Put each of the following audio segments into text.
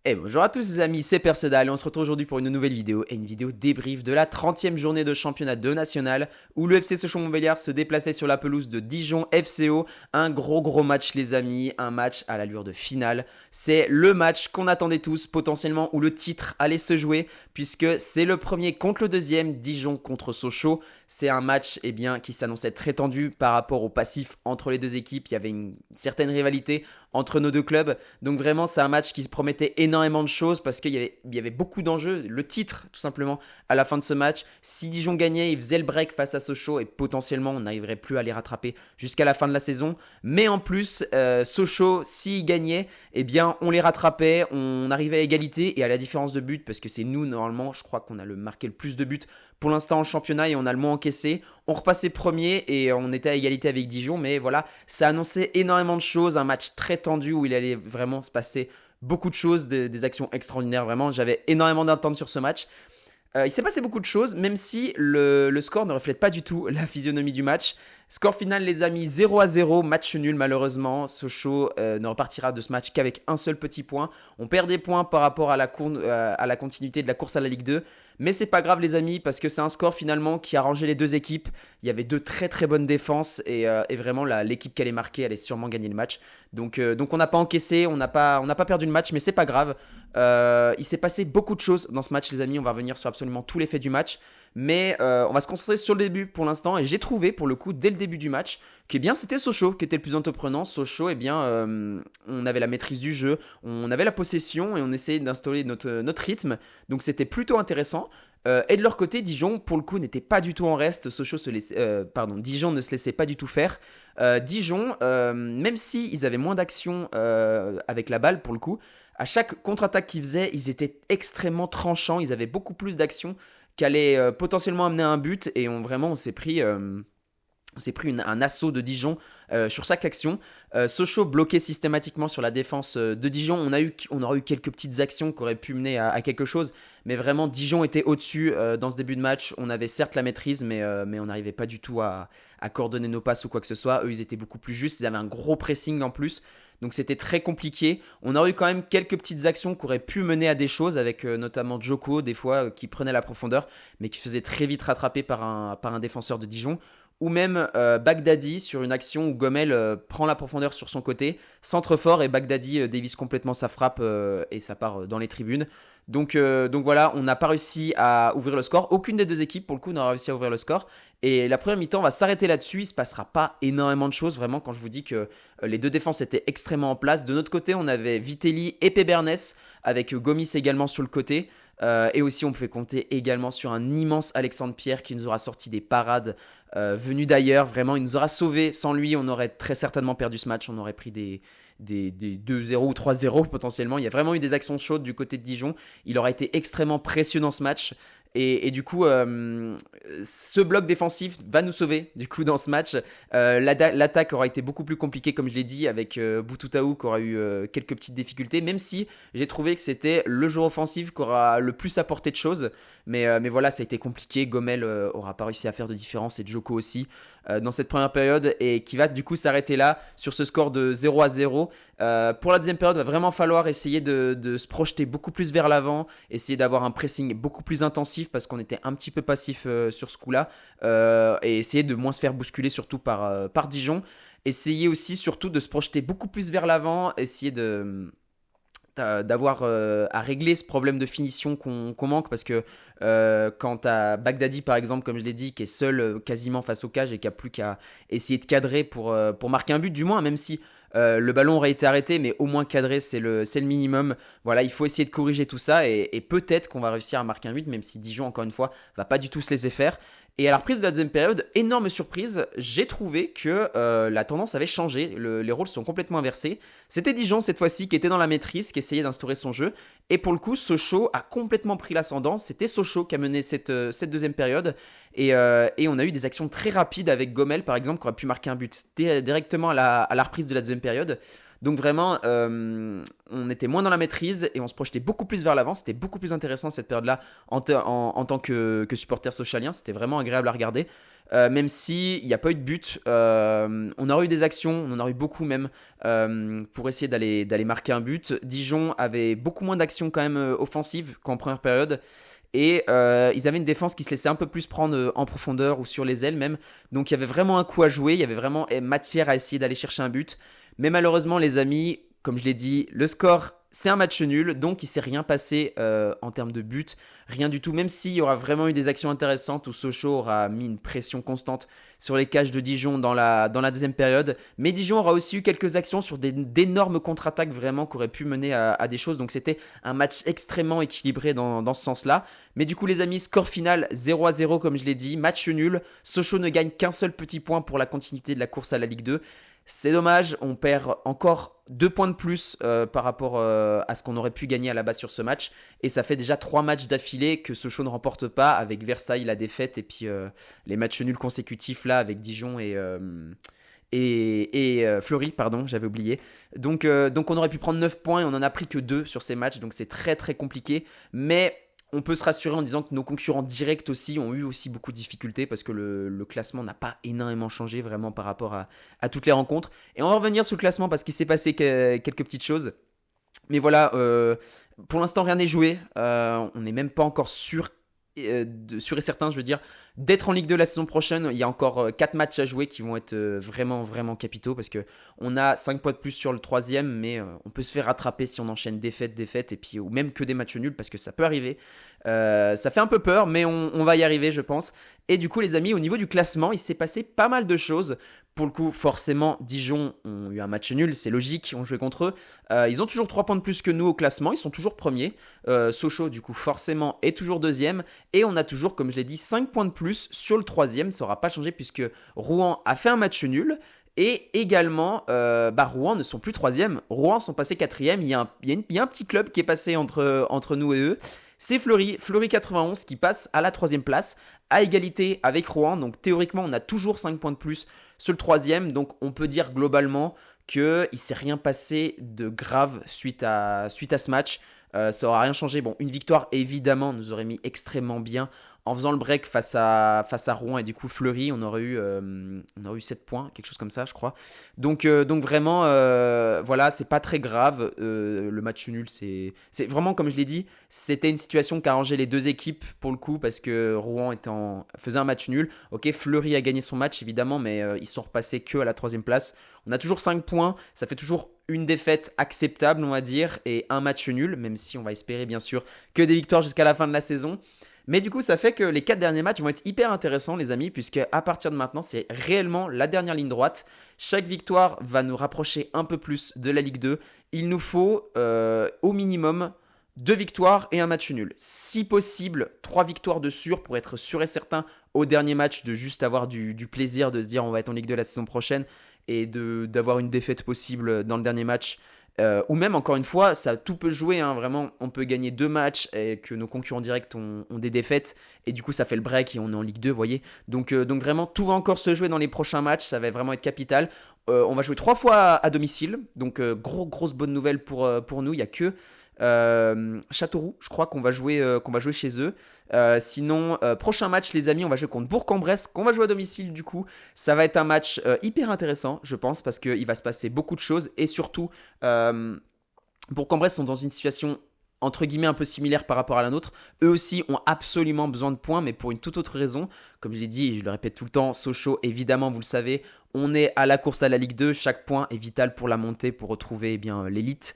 Et bonjour à tous les amis, c'est Percedal et on se retrouve aujourd'hui pour une nouvelle vidéo et une vidéo débrief de la 30e journée de championnat de national où le FC Sochaux-Montbéliard se déplaçait sur la pelouse de Dijon FCO. Un gros match les amis, un match à l'allure de finale. C'est le match qu'on attendait tous potentiellement où le titre allait se jouer puisque c'est le premier contre le deuxième, Dijon contre Sochaux. C'est un match qui s'annonçait très tendu par rapport au passif entre les deux équipes. Il y avait une certaine rivalité entre nos deux clubs. Donc vraiment, c'est un match qui se promettait énormément de choses parce qu'il y avait beaucoup d'enjeux. Le titre, tout simplement, à la fin de ce match. Si Dijon gagnait, il faisait le break face à Sochaux et potentiellement, on n'arriverait plus à les rattraper jusqu'à la fin de la saison. Mais en plus, Sochaux, s'il gagnait, on les rattrapait, on arrivait à égalité et à la différence de but parce que c'est nous, normalement, je crois qu'on a marqué le plus de buts pour l'instant en championnat et on a le moins encaissé. On repassait premier et on était à égalité avec Dijon, mais voilà, ça annonçait énormément de choses, un match très tendu où il allait vraiment se passer beaucoup de choses, des actions extraordinaires, vraiment, j'avais énormément d'attentes sur ce match. Il s'est passé beaucoup de choses, même si le score ne reflète pas du tout la physionomie du match. Score final, les amis, 0-0, match nul malheureusement. Sochaux ne repartira de ce match qu'avec un seul petit point. On perd des points par rapport à la continuité de la course à la Ligue 2. Mais c'est pas grave les amis, parce que c'est un score finalement qui a rangé les deux équipes. Il y avait deux très bonnes défenses et vraiment l'équipe qui allait marquer allait sûrement gagner le match. Donc on n'a pas encaissé, on n'a pas perdu le match, mais c'est pas grave. Il s'est passé beaucoup de choses dans ce match les amis, on va revenir sur absolument tous les faits du match. Mais on va se concentrer sur le début pour l'instant et j'ai trouvé pour le coup dès le début du match c'était Sochaux qui était le plus entreprenant. Sochaux, on avait la maîtrise du jeu, on avait la possession et on essayait d'installer notre rythme. Donc c'était plutôt intéressant. Et de leur côté, Dijon, pour le coup, n'était pas du tout en reste. Dijon ne se laissait pas du tout faire. Dijon, même s'ils avaient moins d'action avec la balle, pour le coup, à chaque contre-attaque qu'ils faisaient, ils étaient extrêmement tranchants. Ils avaient beaucoup plus d'action qui allait potentiellement amener à un but. Et on s'est pris un assaut de Dijon sur chaque action. Sochaux bloqué systématiquement sur la défense de Dijon. On aurait eu quelques petites actions qui auraient pu mener à quelque chose. Mais vraiment, Dijon était au-dessus dans ce début de match. On avait certes la maîtrise, mais on n'arrivait pas du tout à coordonner nos passes ou quoi que ce soit. Eux, ils étaient beaucoup plus justes. Ils avaient un gros pressing en plus. Donc c'était très compliqué. On aurait eu quand même quelques petites actions qui auraient pu mener à des choses avec notamment Djoko des fois qui prenait la profondeur mais qui se faisait très vite rattraper par un défenseur de Dijon. Ou même Bagdadi sur une action où Gomel prend la profondeur sur son côté, centre fort et Bagdadi dévisse complètement sa frappe et ça part dans les tribunes. Donc voilà, on n'a pas réussi à ouvrir le score. Aucune des deux équipes pour le coup n'a réussi à ouvrir le score. Et la première mi-temps va s'arrêter là-dessus, il ne se passera pas énormément de choses vraiment quand je vous dis que les deux défenses étaient extrêmement en place. De notre côté, on avait Vitelli et Pébernes avec Gomis également sur le côté. Et aussi on pouvait compter également sur un immense Alexandre Pierre qui nous aura sorti des parades venues d'ailleurs. Vraiment il nous aura sauvés. Sans lui on aurait très certainement perdu ce match. On aurait pris des 2-0 ou 3-0 potentiellement. Il y a vraiment eu des actions chaudes du côté de Dijon. Il aura été extrêmement précieux dans ce match. Et du coup, ce bloc défensif va nous sauver du coup dans ce match. L'attaque aura été beaucoup plus compliquée, comme je l'ai dit, avec Boutoutaou qui aura eu quelques petites difficultés, même si j'ai trouvé que c'était le joueur offensif qui aura le plus apporté de choses. Mais voilà, ça a été compliqué. Gomel aura pas réussi à faire de différence et Djoko aussi dans cette première période et qui va du coup s'arrêter là sur ce score de 0-0. Pour la deuxième période, il va vraiment falloir essayer de se projeter beaucoup plus vers l'avant, essayer d'avoir un pressing beaucoup plus intensif parce qu'on était un petit peu passif sur ce coup-là et essayer de moins se faire bousculer surtout par Dijon. Essayer aussi surtout de se projeter beaucoup plus vers l'avant, essayer d'avoir à régler ce problème de finition qu'on manque parce que quand t'as Bagdadi par exemple comme je l'ai dit qui est seul quasiment face au cage et qui a plus qu'à essayer de cadrer pour marquer un but du moins même si le ballon aurait été arrêté mais au moins cadré c'est le minimum. Voilà, il faut essayer de corriger tout ça et peut-être qu'on va réussir à marquer un but même si Dijon encore une fois va pas du tout se laisser faire. Et à la reprise de la deuxième période, énorme surprise, j'ai trouvé que la tendance avait changé, les rôles sont complètement inversés. C'était Dijon cette fois-ci qui était dans la maîtrise, qui essayait d'instaurer son jeu. Et pour le coup, Sochaux a complètement pris l'ascendant. C'était Sochaux qui a mené cette deuxième période. Et on a eu des actions très rapides avec Gomel par exemple qui aurait pu marquer un but directement à la reprise de la deuxième période. Donc vraiment, on était moins dans la maîtrise et on se projetait beaucoup plus vers l'avant. C'était beaucoup plus intéressant cette période-là en tant que supporter socialien. C'était vraiment agréable à regarder. même s'il n'y a pas eu de but. On aurait eu des actions, on en aurait eu beaucoup même, pour essayer d'aller marquer un but. Dijon avait beaucoup moins d'actions quand même offensives qu'en première période. Et ils avaient une défense qui se laissait un peu plus prendre en profondeur ou sur les ailes même. Donc il y avait vraiment un coup à jouer, il y avait vraiment matière à essayer d'aller chercher un but. Mais malheureusement les amis, comme je l'ai dit, le score c'est un match nul. Donc il ne s'est rien passé en termes de but. Rien du tout, même s'il y aura vraiment eu des actions intéressantes où Sochaux aura mis une pression constante sur les cages de Dijon dans la deuxième période. Mais Dijon aura aussi eu quelques actions sur d'énormes contre-attaques vraiment qui auraient pu mener à des choses. Donc c'était un match extrêmement équilibré dans ce sens-là. Mais du coup les amis, score final 0-0 comme je l'ai dit, match nul. Sochaux ne gagne qu'un seul petit point pour la continuité de la course à la Ligue 2. C'est dommage, on perd encore 2 points de plus par rapport à ce qu'on aurait pu gagner à la base sur ce match. Et ça fait déjà 3 matchs d'affilée que Sochaux ne remporte pas, avec Versailles la défaite et puis les matchs nuls consécutifs là avec Dijon et Fleury, pardon, j'avais oublié. Donc on aurait pu prendre 9 points et on n'en a pris que 2 sur ces matchs, donc c'est très très compliqué. Mais on peut se rassurer en disant que nos concurrents directs aussi ont eu aussi beaucoup de difficultés parce que le classement n'a pas énormément changé vraiment par rapport à toutes les rencontres. Et on va revenir sur le classement parce qu'il s'est passé quelques petites choses. Mais voilà, pour l'instant rien n'est joué. On n'est même pas encore sûr et certain, je veux dire, d'être en Ligue 2 la saison prochaine. Il y a encore 4 matchs à jouer qui vont être vraiment, vraiment capitaux parce qu'on a 5 points de plus sur le troisième, mais on peut se faire rattraper si on enchaîne défaite, et puis, ou même que des matchs nuls parce que ça peut arriver. Ça fait un peu peur, mais on va y arriver, je pense. Et du coup, les amis, au niveau du classement, il s'est passé pas mal de choses. Pour le coup, forcément, Dijon ont eu un match nul, c'est logique, on jouait contre eux. Ils ont toujours 3 points de plus que nous au classement, ils sont toujours premiers. Sochaux, du coup, forcément, est toujours deuxième. Et on a toujours, comme je l'ai dit, 5 points de plus sur le troisième. Ça n'aura pas changé puisque Rouen a fait un match nul. Et également, Rouen ne sont plus troisième. Rouen sont passés quatrième. Il y a un petit club qui est passé entre nous et eux. C'est Fleury 91 qui passe à la troisième place, à égalité avec Rouen. Donc théoriquement, on a toujours 5 points de plus sur le troisième. Donc on peut dire globalement qu'il ne s'est rien passé de grave suite à ce match. Ça n'aura rien changé. Bon, une victoire évidemment nous aurait mis extrêmement bien. En faisant le break face à Rouen et du coup Fleury, on aurait eu 7 points, quelque chose comme ça, je crois. Donc vraiment, voilà, c'est pas très grave. Le match nul, c'est vraiment, comme je l'ai dit, c'était une situation qui arrangeait les deux équipes pour le coup, parce que Rouen faisait un match nul. Ok, Fleury a gagné son match, évidemment, mais ils sont repassés que à la troisième place. On a toujours 5 points, ça fait toujours une défaite acceptable, on va dire, et un match nul, même si on va espérer, bien sûr, que des victoires jusqu'à la fin de la saison. Mais du coup, ça fait que les 4 derniers matchs vont être hyper intéressants, les amis, puisque à partir de maintenant, c'est réellement la dernière ligne droite. Chaque victoire va nous rapprocher un peu plus de la Ligue 2. Il nous faut au minimum 2 victoires et un match nul. Si possible, 3 victoires de sûr pour être sûr et certain au dernier match de juste avoir du plaisir de se dire on va être en Ligue 2 la saison prochaine et d'avoir une défaite possible dans le dernier match. Ou même, encore une fois, tout peut jouer, hein, vraiment, on peut gagner 2 matchs et que nos concurrents directs ont des défaites, et du coup ça fait le break et on est en Ligue 2, vous voyez. Donc vraiment, tout va encore se jouer dans les prochains matchs, ça va vraiment être capital. On va jouer 3 fois à domicile, donc grosse bonne nouvelle pour nous, il n'y a que Châteauroux, je crois qu'on va jouer chez eux. Sinon, prochain match, les amis, on va jouer contre Bourg-en-Bresse, qu'on va jouer à domicile du coup. Ça va être un match hyper intéressant, je pense, parce qu'il va se passer beaucoup de choses. Et surtout, Bourg-en-Bresse sont dans une situation entre guillemets un peu similaire par rapport à la nôtre. Eux aussi ont absolument besoin de points, mais pour une toute autre raison. Comme je l'ai dit et je le répète tout le temps, Sochaux, évidemment, vous le savez, on est à la course à la Ligue 2. Chaque point est vital pour la montée, pour retrouver l'élite.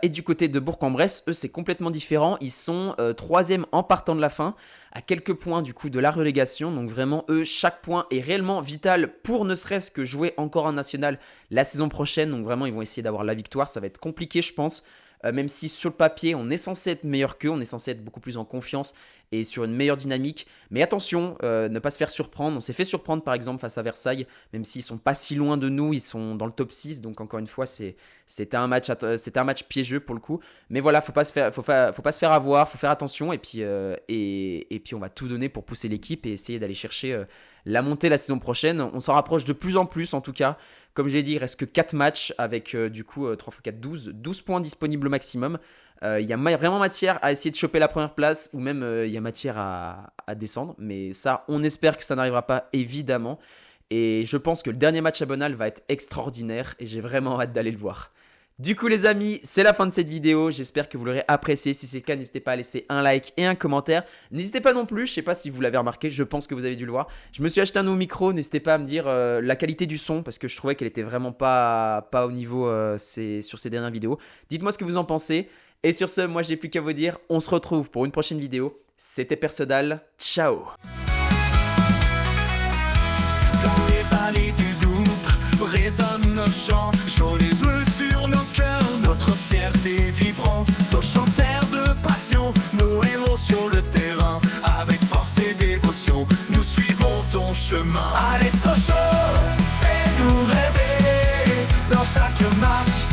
Et du côté de Bourg-en-Bresse, eux c'est complètement différent. Ils sont 3e en partant de la fin, à quelques points du coup de la relégation. Donc vraiment eux, chaque point est réellement vital pour ne serait-ce que jouer encore en national la saison prochaine. Donc vraiment ils vont essayer d'avoir la victoire. Ça va être compliqué, je pense. Même si sur le papier on est censé être meilleur qu'eux, on est censé être beaucoup plus en confiance et sur une meilleure dynamique. Mais attention, ne pas se faire surprendre. On s'est fait surprendre par exemple face à Versailles, même s'ils sont pas si loin de nous, ils sont dans le top 6. Donc encore une fois, c'était un match piégeux pour le coup. Mais voilà, faut pas se faire avoir, faut faire attention. Et puis on va tout donner pour pousser l'équipe et essayer d'aller chercher la montée la saison prochaine. On s'en rapproche de plus en plus en tout cas. Comme je l'ai dit, il reste que 4 matchs avec du coup 3 x 4, 12 points disponibles au maximum. Il y a vraiment matière à essayer de choper la première place ou même il y a matière à descendre. Mais ça, on espère que ça n'arrivera pas évidemment. Et je pense que le dernier match à Bonal va être extraordinaire et j'ai vraiment hâte d'aller le voir. Du coup les amis, c'est la fin de cette vidéo, j'espère que vous l'aurez apprécié. Si c'est le cas, n'hésitez pas à laisser un like et un commentaire. N'hésitez pas non plus, je sais pas si vous l'avez remarqué, je pense que vous avez dû le voir. Je me suis acheté un nouveau micro, n'hésitez pas à me dire la qualité du son parce que je trouvais qu'elle était vraiment pas au niveau sur ces dernières vidéos. Dites-moi ce que vous en pensez. Et sur ce, moi j'ai plus qu'à vous dire, on se retrouve pour une prochaine vidéo. C'était Persodal, ciao. Dans les vallées du Doubs résonnent nos chants, jaunes et bleus sur nos cœurs, notre fierté vibrante. Sochaux, terre de passion, nos héros sur le terrain, avec force et dévotion, nous suivons ton chemin. Allez Sochaux, fais-nous rêver, dans chaque match,